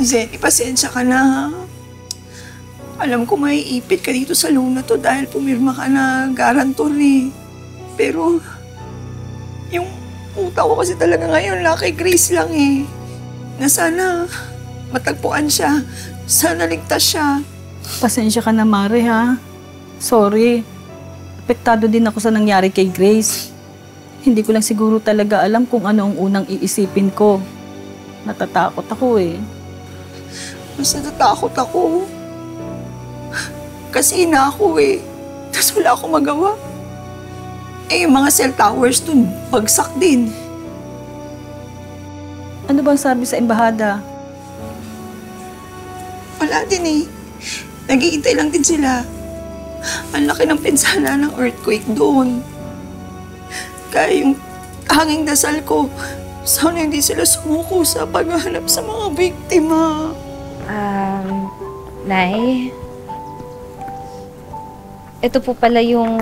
Zenny, pasensya ka na, ha? Alam ko maiipit ka dito sa loan na to dahil pumirma ka na guarantor eh. Pero, yung utang ko kasi talaga ngayon, kay Grace lang eh. Na sana matagpuan siya. Sana ligtas siya. Pasensya ka na, Mare, ha? Sorry. Apektado din ako sa nangyari kay Grace. Hindi ko lang siguro talaga alam kung ano ang unang iisipin ko. Natatakot ako eh. Mas natatakot ako. Kasi ina ako eh. Tapos wala akong magawa. Eh, yung mga cell towers dun, bagsak din. Ano bang sabi sa embahada? Wala din eh. Naghihintay lang din sila. Ang laki ng pinsala ng earthquake doon. Kaya yung tanging dasal ko, sana hindi sila sumuko sa paghahanap sa mga biktima. Nay, ito po pala yung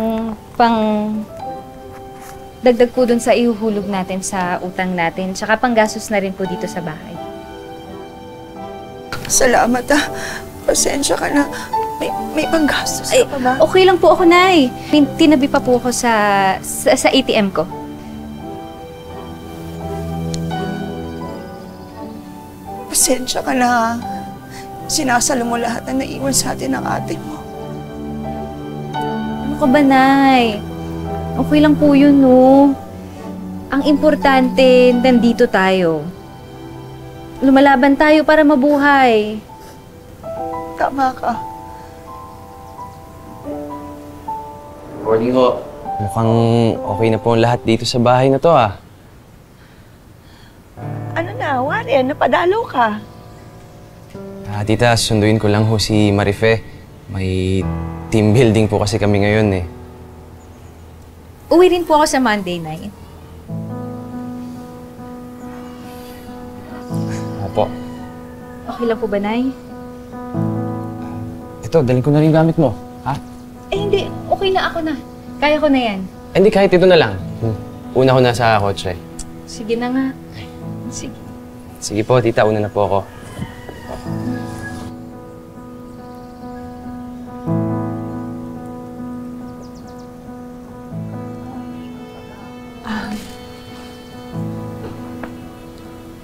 dagdag po dun sa ihuhulog natin sa utang natin, tsaka panggastos na rin po dito sa bahay. Salamat ah. Pasensya ka na. May panggastos ka pa ba? Okay lang po ako, Nay. Tinabi pa po ako sa ATM ko. Pasensya ka na. Sinasalo mo lahat na naiwan sa atin ng ate mo. Ano ka ba, Nay? Okay lang po yun, no? Ang importante, nandito tayo. Lumalaban tayo para mabuhay. Tama ka. Morning ho. Mukhang okay na po ang lahat dito sa bahay na to, ah. Ano na, Warren? Napadalo ka. Tita, sunduin ko lang ho si Marife. May team building po kasi kami ngayon, eh. Uwi rin po ako sa Monday night. Opo. Okay lang po ba, Nay? Ito, dalhin ko na rin gamit mo, ha? Eh, hindi. Okay na ako na. Kaya ko na yan. Hindi, kahit ito na lang. Una ko na sa kotse. Sige na nga. Sige. Sige po, tita. Una na po ako.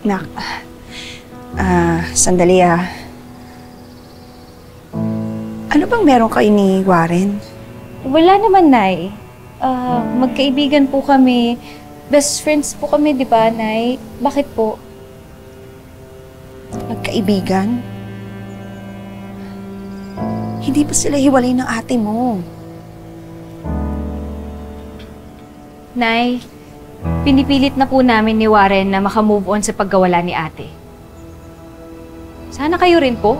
Nak, sandali ah. Ano bang meron kayo ni Warren? Wala naman, Nay. Magkaibigan po kami. Best friends po kami, di ba, Nay? Bakit po? Magkaibigan? Hindi pa sila hiwalay ng ate mo. Nay, pinipilit na po namin ni Warren na makamove on sa pagkawala ni ate. Sana kayo rin po.